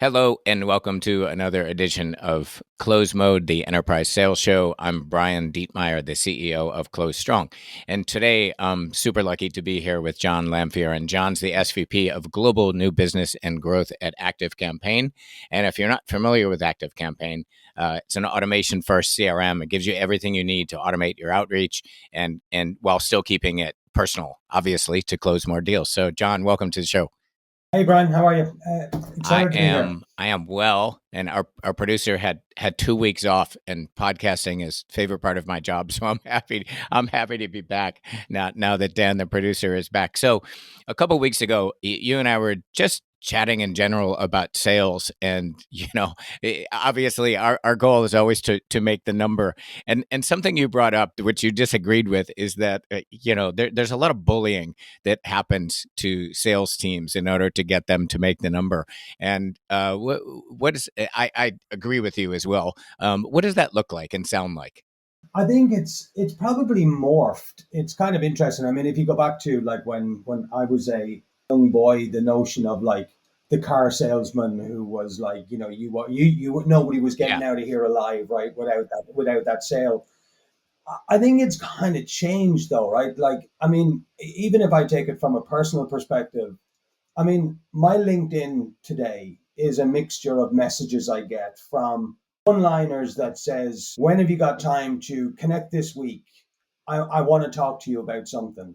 Hello, and welcome to another edition of CloseMode, the enterprise sales show. I'm Brian Dietmeyer, the CEO of Close Strong. And today I'm super lucky to be here with John Lamphiere. And John's the SVP of Global New Business and Growth at ActiveCampaign. And if you're not familiar with ActiveCampaign, it's an automation first CRM. It gives you everything you need to automate your outreach and while still keeping it personal, obviously, to close more deals. So, John, welcome to the show. Hey, Brian, how are you? I Excited to be here. am I am well, and our producer had 2 weeks off, and podcasting is favorite part of my job. So I'm happy to be back now that Dan, the producer, is back. So a couple weeks ago, you and I were just chatting in general about sales, and obviously our goal is always to make the number. And something you brought up, which you disagreed with, is that there's a lot of bullying that happens to sales teams in order to get them to make the number. And what is I agree with you as well. What does that look like and sound like? I think it's probably morphed. It's kind of interesting. I mean, if you go back to like when I was a young boy, the notion of like the car salesman who was like, you nobody was getting Yeah, out of here alive, right? Without that sale. I think it's kind of changed though, right? Like, I mean, even if I take it from a personal perspective, I mean, my LinkedIn today is a mixture of messages I get from one-liners that says, "When have you got time to connect this week? I want to talk to you about something."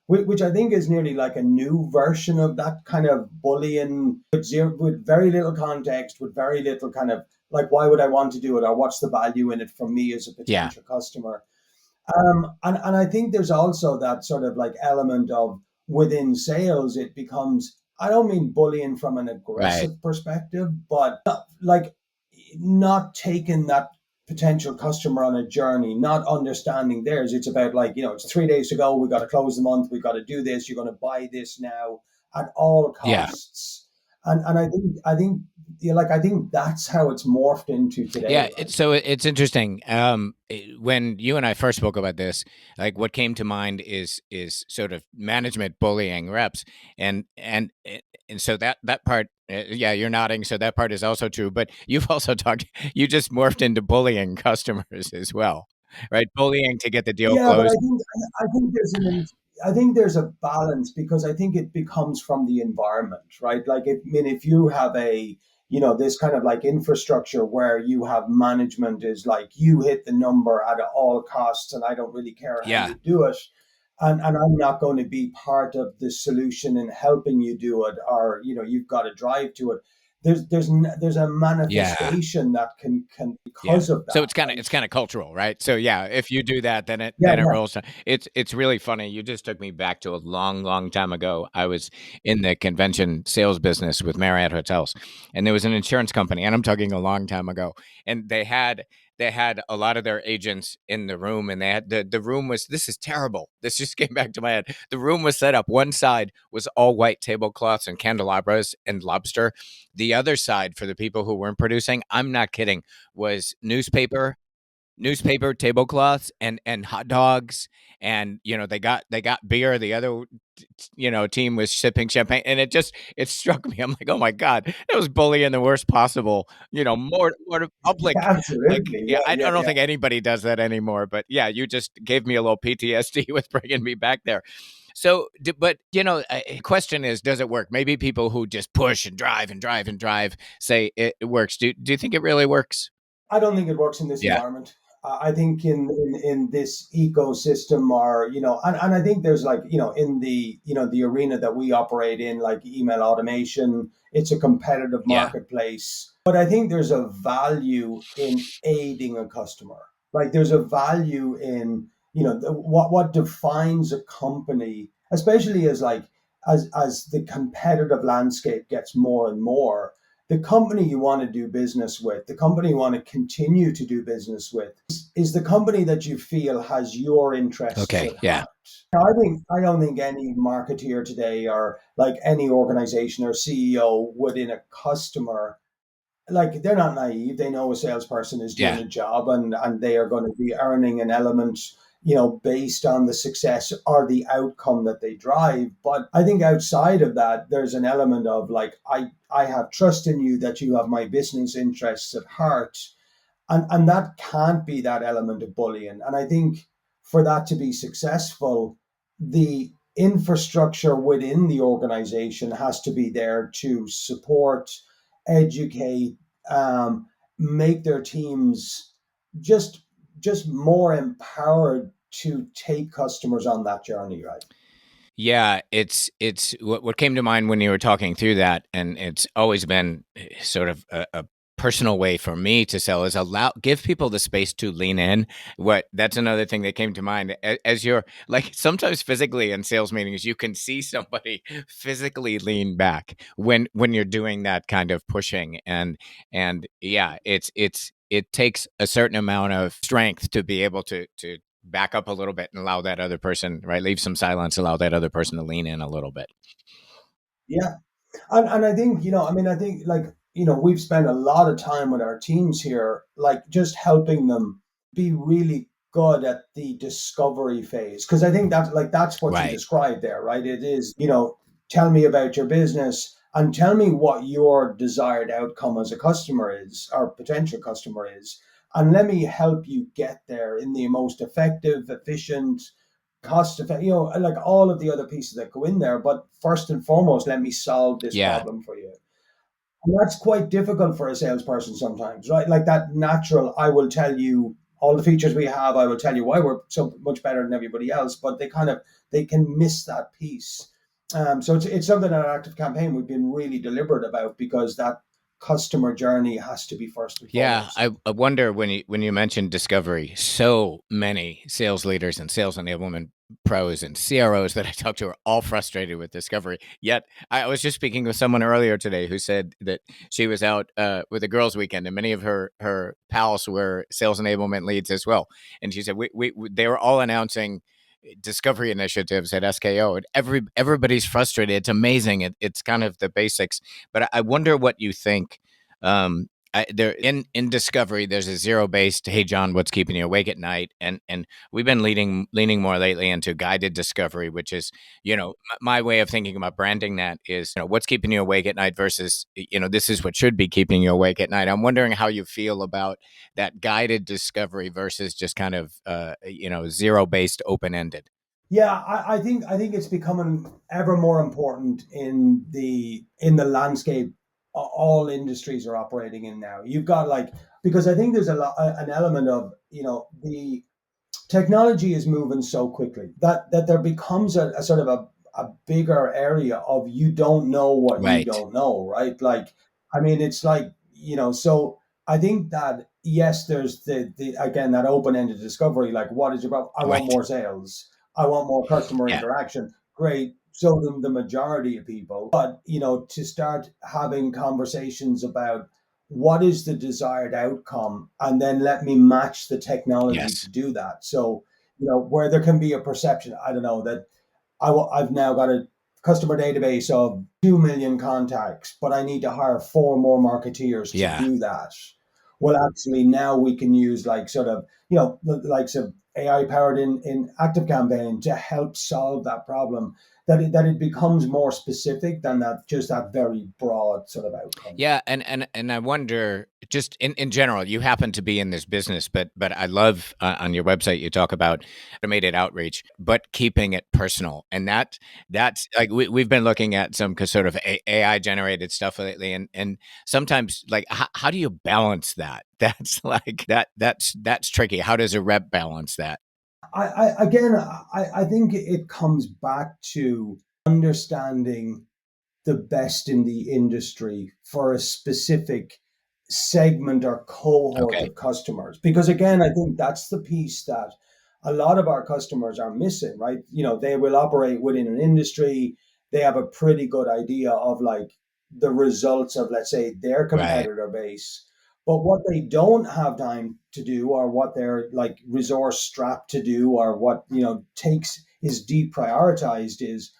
Which I think is nearly like a new version of that kind of bullying with very little context, with very little kind of like, why would I want to do it, or what's the value in it for me as a yeah, potential customer? And I think there's also that sort of like element of within sales, it becomes, I don't mean bullying from an right. aggressive perspective, but like not taking that potential customer on a journey, not understanding theirs. It's about like, it's 3 days to go. We got to close the month. We got to do this. You're going to buy this now at all Yeah. costs. And I think that's how it's morphed into today, Yeah, right? it's interesting. When you and I first spoke about this, like what came to mind is sort of management bullying reps, and so that part, yeah, you're nodding. So that part is also true. But you've also talked. You just morphed into bullying customers as well, right? Bullying to get the deal Yeah, but closed. I think I think there's a balance because I think it becomes from the environment, right? Like, if you have this kind of like infrastructure where you have management is like, you hit the number at all costs, and I don't really care how Yeah, you do it, and I'm not going to be part of the solution in helping you do it, or you've got to drive to it. There's a yeah. manifestation that can Yeah. because of So that, it's kind of right? cultural, right? So yeah, if you do that, then it Yeah, yeah. rolls. It's really funny. You just took me back to a long time ago. I was in the convention sales business with Marriott Hotels, and there was an insurance company, and I'm talking a long time ago, and they had a lot of their agents in the room, and they had the room was, this is terrible. This just came back to my head. The room was set up. One side was all white tablecloths and candelabras and lobster. The other side, for the people who weren't producing, I'm not kidding, was newspaper tablecloths and hot dogs, and they got beer. The other team was sipping champagne, and it struck me. I'm like, oh my god, that was bullying in the worst possible, more Yeah, public. Like, absolutely. yeah, Yeah, I yeah, don't yeah. think anybody does that anymore, but yeah, you just gave me a little PTSD with bringing me back there. So, but question is, does it work? Maybe people who just push and drive and drive and drive say it works. Do you think it really works? I don't think it works in this Yeah. environment. I think in this ecosystem, or and I think there's like, in the arena that we operate in, like email automation, it's a competitive Yeah. marketplace. But I think there's a value in aiding a customer. Like, there's a value in, what defines a company, especially as like as the competitive landscape gets more and more. The company you want to do business with, the company you want to continue to do business with, is the company that you feel has your interests Okay. at Yeah. heart. Now, I don't think any marketeer today, or like any organization or CEO would, in a customer, like, they're not naive. They know a salesperson is doing Yeah. a job, and they are going to be earning an element, based on the success or the outcome that they drive. But I think outside of that, there's an element of like, I have trust in you that you have my business interests at heart. And that can't be that element of bullying. And I think for that to be successful, the infrastructure within the organization has to be there to support, educate, make their teams just just more empowered to take customers on that journey, right? Yeah, it's what came to mind when you were talking through that, and it's always been sort of a personal way for me to sell is give people the space to lean in. What That's another thing that came to mind as you're like sometimes physically in sales meetings, you can see somebody physically lean back when you're doing that kind of pushing, and yeah, it takes a certain amount of strength to be able to back up a little bit and allow that other person, right? Leave some silence, allow that other person to lean in a little bit. Yeah. And I think, I think like, we've spent a lot of time with our teams here, like just helping them be really good at the discovery phase. Cause I think that's what you Right. described there, right? It is, tell me about your business and tell me what your desired outcome as a customer is or potential customer is. And let me help you get there in the most effective, efficient, cost effective, like all of the other pieces that go in there. But first and foremost, let me solve this Yeah. problem for you. And that's quite difficult for a salesperson sometimes, right? Like that natural, I will tell you all the features we have, I will tell you why we're so much better than everybody else, but they can miss that piece. So it's something at Active Campaign we've been really deliberate about because that customer journey has to be first and Yeah, foremost. I wonder when you mentioned discovery, so many sales leaders and sales enablement pros and CROs that I talk to are all frustrated with discovery. Yet I was just speaking with someone earlier today who said that she was out with a girls' weekend, and many of her pals were sales enablement leads as well. And she said they were all announcing discovery initiatives at SKO, and everybody's frustrated. It's amazing. It's kind of the basics, but I wonder what you think. There in discovery, there's a zero based. Hey, John, what's keeping you awake at night? And we've been leaning more lately into guided discovery, which is my way of thinking about branding that is what's keeping you awake at night versus this is what should be keeping you awake at night. I'm wondering how you feel about that guided discovery versus just kind of zero based open ended. Yeah, I think it's becoming ever more important in the landscape all industries are operating in now. You've got like because I think there's an element of the technology is moving so quickly that there becomes a sort of a bigger area of you don't know what you Right. don't know, right? Like, I mean, it's like, so I think that yes, there's the again that open-ended discovery, like what is your problem? I want Right. more sales, I want more customer Yeah. interaction. Great. So the majority of people, but to start having conversations about what is the desired outcome and then let me match the technology Yes. to do that. So where there can be a perception, I don't know, that I've now got a customer database of 2 million contacts, but I need to hire 4 more marketeers to Yeah. do that. Well, actually, now we can use like sort of, the likes of AI powered in Active Campaign to help solve that problem. That it becomes more specific than that just that very broad sort of outcome. Yeah, and I wonder, just in general, you happen to be in this business, but I love on your website you talk about automated outreach, but keeping it personal, and that's like we've been looking at some sort of AI generated stuff lately, and sometimes like how do you balance that? That's like that's tricky. How does a rep balance that? I think it comes back to understanding the best in the industry for a specific segment or cohort Okay, of customers. Because again, I think that's the piece that a lot of our customers are missing, right? They will operate within an industry, they have a pretty good idea of like the results of, let's say, their right, competitor base. But what they don't have time to do, or what they're like resource strapped to do, or what takes is deprioritized, is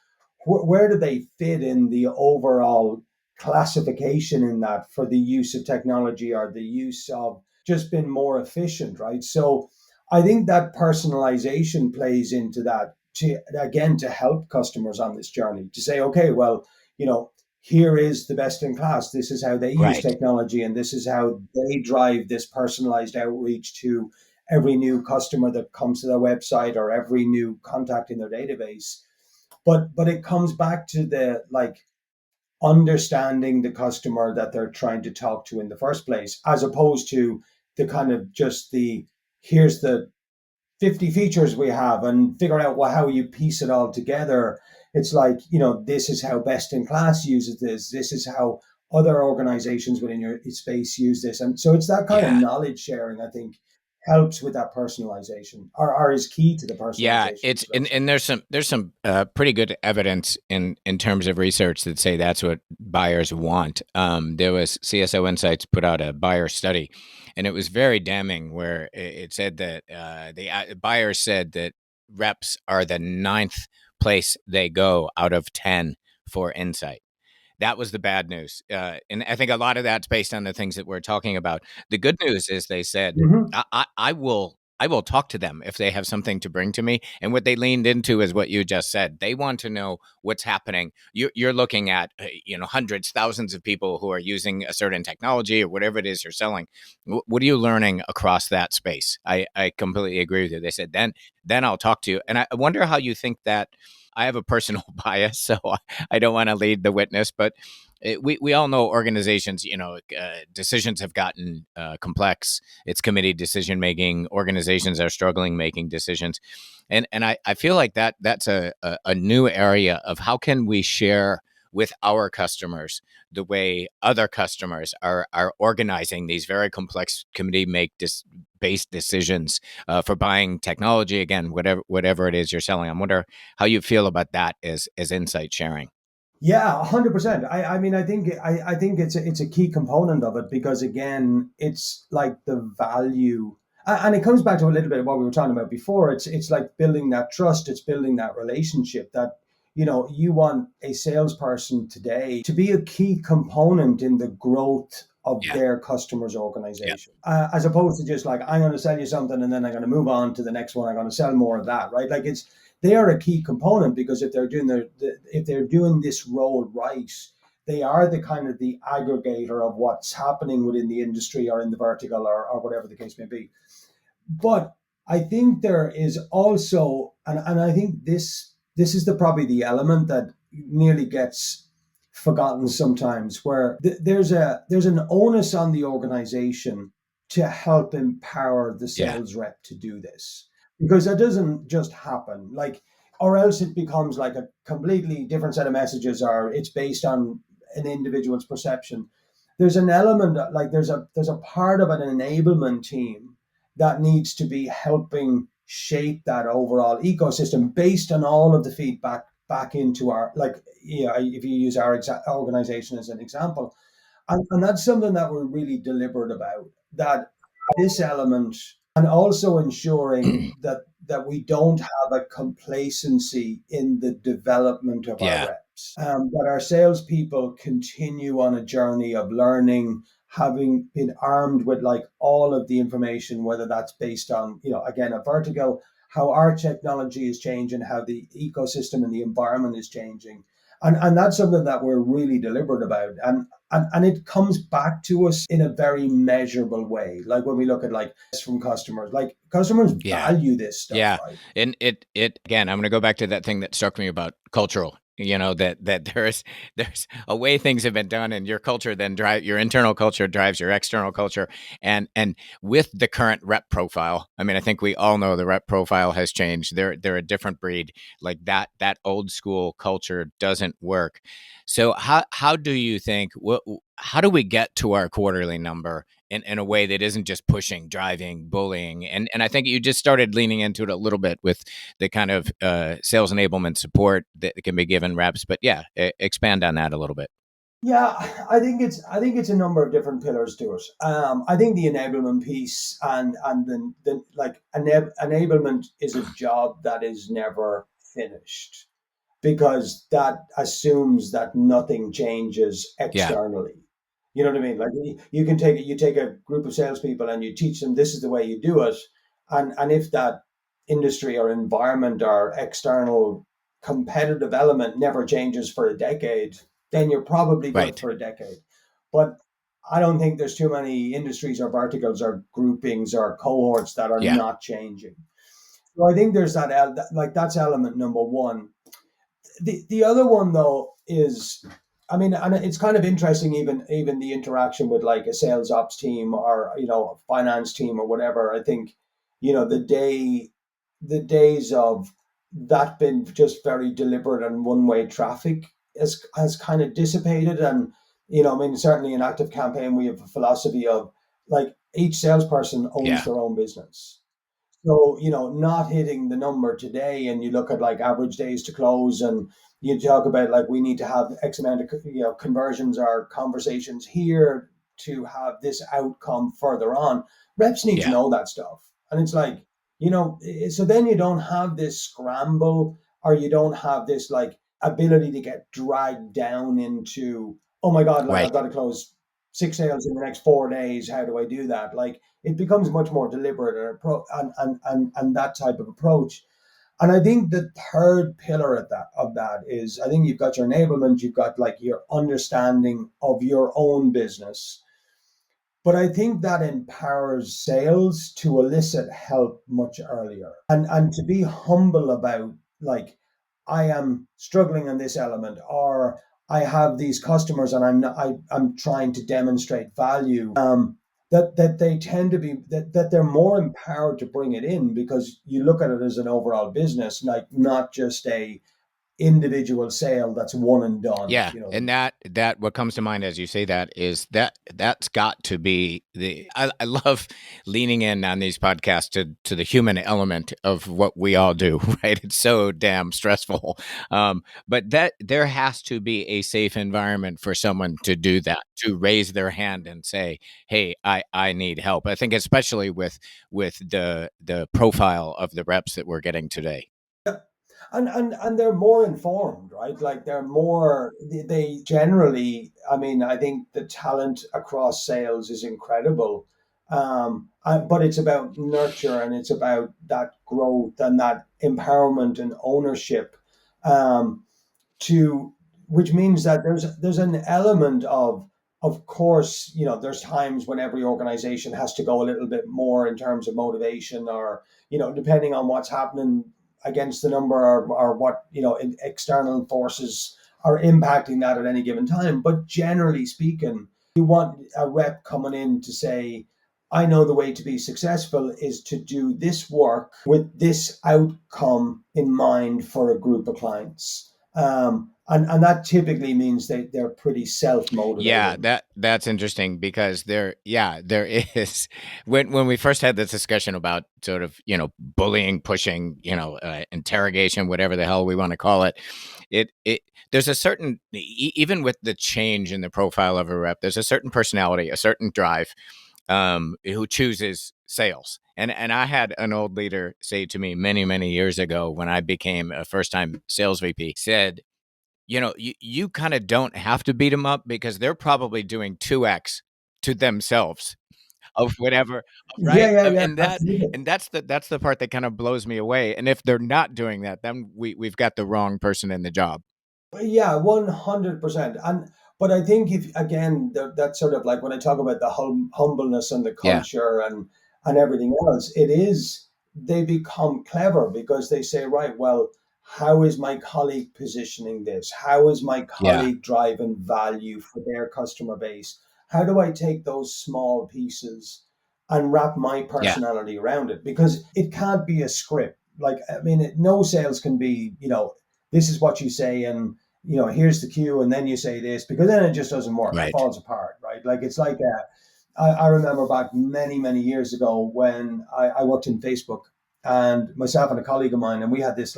where do they fit in the overall classification in that for the use of technology or the use of just being more efficient, right? So I think that personalization plays into that to, again, to help customers on this journey to say, okay, well, you know, here is the best in class. This is how they use Right. technology, and this is how they drive this personalized outreach to every new customer that comes to their website or every new contact in their database. But it comes back to the like understanding the customer that they're trying to talk to in the first place, as opposed to the kind of just the here's the 50 features we have and figure out how you piece it all together. It's like, you know, this is how best in class uses this. This is how other organizations within your space use this. And so it's that kind of Yeah. knowledge sharing, I think, helps with that personalization or is key to the Yeah, personalization, it's should I say. and there's some pretty good evidence in terms of research that say that's what buyers want. There was CSO Insights put out a buyer study, and it was very damning, where it said that the buyers said that reps are the ninth place they go out of 10 for insight. That was the bad news. And I think a lot of that's based on the things that we're talking about. The good news is they said, Mm-hmm. I will talk to them if they have something to bring to me. And what they leaned into is what you just said. They want to know what's happening. You're looking at hundreds, thousands of people who are using a certain technology or whatever it is you're selling. What are you learning across that space? I completely agree with you. They said then I'll talk to you. And I wonder how you think that. I have a personal bias, so I don't want to lead the witness, but we all know organizations, decisions have gotten complex. It's committee decision making. Organizations are struggling making decisions. And I feel like that's a new area of how can we share with our customers the way other customers are organizing these very complex committee based decisions for buying technology, again, whatever it is you're selling. I wonder how you feel about that as insight sharing. Yeah, 100%. I mean, I think it's a key component of it because again, it's like the value, and it comes back to a little bit of what we were talking about before. It's like building that trust. It's building that relationship that you want a salesperson today to be a key component in the growth of Yeah. their customer's Yeah. organization, as opposed to just like I'm going to sell you something and then I'm going to move on to the next one. I'm going to sell more of that, right? Like they are a key component because if they're doing if they're doing this role right, they are the kind of the aggregator of what's happening within the industry or in the vertical or whatever the case may be. But I think there is also, and I think this is the probably the element that nearly gets forgotten sometimes, where there's an onus on the organization to help empower the Yeah. sales rep to do this because that doesn't just happen. Like, or else it becomes like a completely different set of messages, or it's based on an individual's perception. There's an element like there's a part of an enablement team that needs to be helping shape that overall ecosystem based on all of the feedback back into our, like, if you use our organization as an example, and that's something that we're really deliberate about, that this element, and also ensuring that we don't have a complacency in the development of our Yeah. reps, that our salespeople continue on a journey of learning, having been armed with like all of the information, whether that's based on, again, a vertical, how our technology is changing, how the ecosystem and the environment is changing. And that's something that we're really deliberate about. And it comes back to us in a very measurable way. Like when we look at like from customers, like customers Yeah. value this stuff, Yeah. right? And it again, I'm going to go back to that thing that struck me about cultural. That there's a way things have been done, and your culture then drive your internal culture drives your external culture, and with the current rep profile. I mean, I think we all know the rep profile has changed. They're a different breed. Like that old school culture doesn't work. So how do you think how do we get to our quarterly number in a way that isn't just pushing, driving, bullying? And I think you just started leaning into it a little bit with the kind of sales enablement support that can be given reps. But yeah, expand on that a little bit. Yeah, I think it's a number of different pillars to it. I think the enablement piece and the like enablement is a job that is never finished because that assumes that nothing changes Yeah. externally. You know what I mean? Like you can take a group of salespeople and you teach them this is the way you do it, And if that industry or environment or external competitive element never changes for a decade, then you're probably good Right. for a decade. But I don't think there's too many industries or verticals or groupings or cohorts that are Yeah. not changing. So I think there's like that's element number one. The other one though is, I mean, and it's kind of interesting, even the interaction with like a sales ops team or a finance team or whatever. I think the days of that been just very deliberate and one way traffic has kind of dissipated. And I mean, certainly in ActiveCampaign we have a philosophy of like each salesperson owns Yeah. their own business. So, not hitting the number today, and you look at like average days to close, and you talk about like we need to have X amount of conversions or conversations here to have this outcome further on. Reps need to Yeah. know that stuff, and it's like so then you don't have this scramble, or you don't have this like ability to get dragged down into, oh my god, like I've Right. got to close 6 sales in the next 4 days. How do I do that? Like it becomes much more deliberate and that type of approach. And I think the third pillar of that is, I think you've got your enablement, you've got like your understanding of your own business. But I think that empowers sales to elicit help much earlier, and to be humble about like, I am struggling on this element, or I have these customers and I'm trying to demonstrate value. That they tend to be that they're more empowered to bring it in, because you look at it as an overall business, like not just a individual sale that's one and done. Yeah, and that what comes to mind as you say that is that's got to be I love leaning in on these podcasts to the human element of what we all do, right? It's so damn stressful. But that there has to be a safe environment for someone to do that, to raise their hand and say, "Hey, I need help." I think especially with the profile of the reps that we're getting today. Yeah. And they're more informed, right? Like they're more, they generally, I mean, I think the talent across sales is incredible. But it's about nurture, and it's about that growth and that empowerment and ownership. Um, to Which means that there's an element of course, there's times when every organization has to go a little bit more in terms of motivation, or depending on what's happening against the number, or what external forces are impacting that at any given time. But generally speaking, you want a rep coming in to say, I know the way to be successful is to do this work with this outcome in mind for a group of clients. And that typically means they're pretty self Yeah, motivating. that's interesting because there is when we first had this discussion about sort of, bullying, pushing, interrogation, whatever the hell we want to call it. It there's a certain even with the change in the profile of a rep, there's a certain personality, a certain drive who chooses sales. And I had an old leader say to me many, many years ago when I became a first time sales VP, said, you kind of don't have to beat them up because they're probably doing 2x to themselves of whatever, Yeah, right? yeah, yeah, And absolutely. that's the part that kind of blows me away. And if they're not doing that, then we've got the wrong person in the job. Yeah, 100%. But I think, if again, that's sort of like when I talk about the humbleness and the Yeah, culture and everything else, it is, they become clever because they say, right, well, how is my colleague positioning this? How is my yeah, colleague driving value for their customer base? How do I take those small pieces and wrap my yeah, personality around it? Because it can't be a script. Like, I mean, no sales can be, this is what you say, and here's the cue, and then you say this, because then it just doesn't work. It right. falls apart, right? Like it's like I remember back many, many years ago when I worked in Facebook, and myself and a colleague of mine, and we had this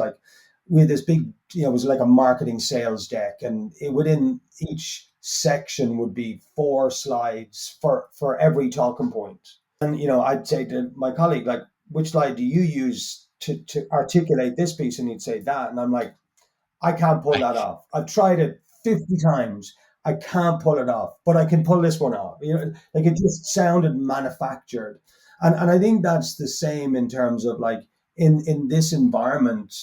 big, it was like a marketing sales deck, and within each section would be 4 slides for every talking point. And I'd say to my colleague, like, which slide do you use to articulate this piece? And he'd say that, and I'm like, I can't pull that off. I've tried it 50 times. I can't pull it off, but I can pull this one off. Like it just sounded manufactured. And I think that's the same in terms of like in this environment,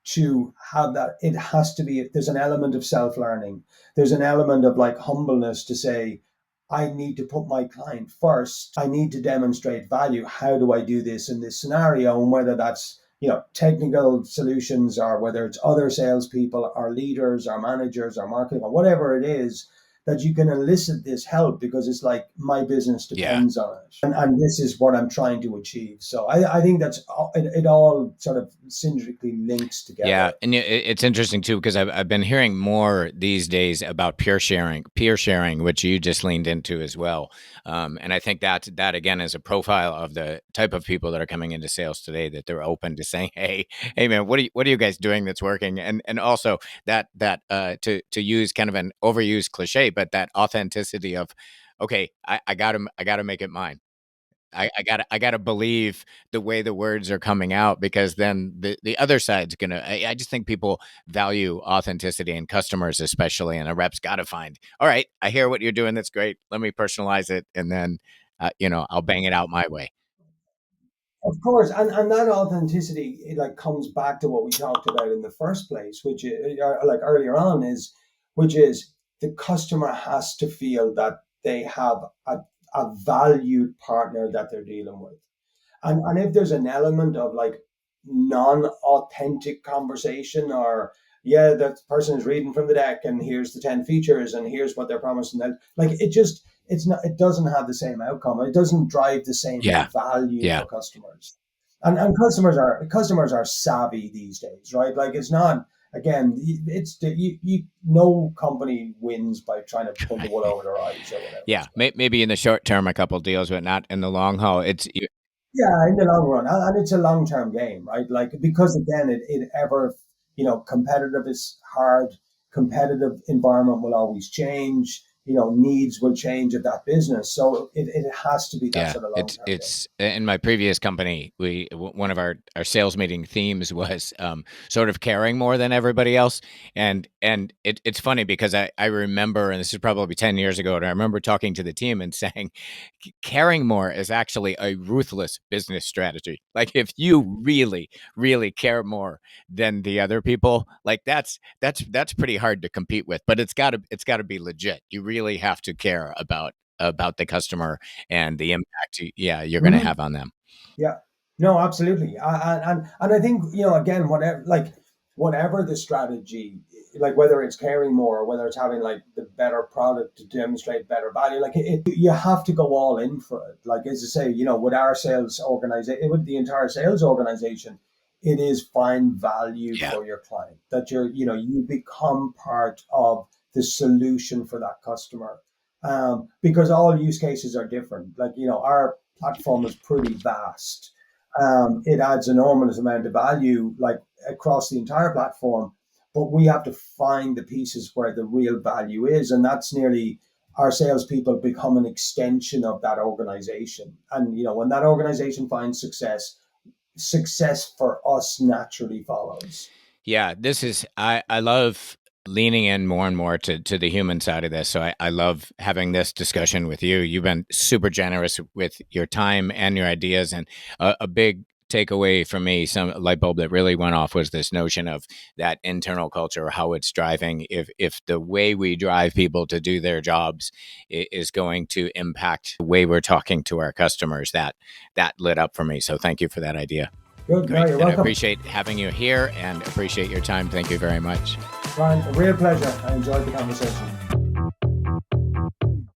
to have that, it has to be, there's an element of self-learning. There's an element of like humbleness to say, I need to put my client first. I need to demonstrate value. How do I do this in this scenario? And whether that's, technical solutions, or whether it's other salespeople or leaders or managers or marketing or whatever it is, that you can elicit this help, because it's like my business Yeah. depends on it. And this is what I'm trying to achieve. So I think that's it all sort of synergistically links Yeah, together. and it's interesting too because I've been hearing more these days about peer sharing, which you just leaned into as well. And I think that again is a profile of the type of people that are coming into sales today, that they're open to saying, hey man, what are you guys doing that's working? And also to use kind of an overused cliche, but that authenticity of, okay, I gotta make it mine. I gotta believe the way the words are coming out, because then the other side's gonna. I just think people value authenticity, and customers especially, and a rep's got to find. All right, I hear what you're doing. That's great. Let me personalize it, and then I'll bang it out my way. Of course, and that authenticity, it like comes back to what we talked about in the first place, which is like earlier on, which is the customer has to feel that they have a valued partner that they're dealing with. And if there's an element of like non-authentic conversation, or yeah, that person is reading from the deck and here's the 10 features and here's what they're promising, that like it's not, it doesn't have the same outcome. It doesn't drive the same Yeah, value yeah, for customers. And customers are savvy these days, right? Like it's not, again, it's no company wins by trying to pull the wool over their eyes or whatever. yeah. So. Maybe in the short term, a couple deals, but not in the long haul. Yeah, in the long run, and it's a long term game, right? Like, because again, it ever, competitive is hard. Competitive environment will always change. Needs will change of that business, so it has to be that Yeah, sort of long it's term game. it's in my previous company. One of our sales meeting themes was sort of caring more than everybody else, and it's funny because I remember, and this is probably 10 years ago, and I remember talking to the team and saying, caring more is actually a ruthless business strategy. Like if you really care more than the other people, like that's pretty hard to compete with. But it's got to be legit. You really have to care about the customer and the impact you're going to Hmm. have on them. Yeah, no, absolutely. And I think, again, whatever the strategy, like whether it's caring more or whether it's having like the better product to demonstrate better value, like you have to go all in for it. Like, as I say, with our sales organization, with the entire sales organization, it is find value Yeah. for your client, that you become part of the solution for that customer. Because all use cases are different. Like, our platform is pretty vast. It adds enormous amount of value, like across the entire platform, but we have to find the pieces where the real value is, and that's nearly, our salespeople become an extension of that organization. And when that organization finds success, success for us naturally follows. Yeah, this is I love leaning in more and more to the human side of this. So I love having this discussion with you. You've been super generous with your time and your ideas, and a big takeaway for me, some light bulb that really went off, was this notion of that internal culture, how it's driving. If the way we drive people to do their jobs is going to impact the way we're talking to our customers, that lit up for me. So thank you for that idea. Good. No, Great. you're And I welcome, appreciate having you here and appreciate your time. Thank you very much. Brian. A real pleasure. I enjoyed the conversation.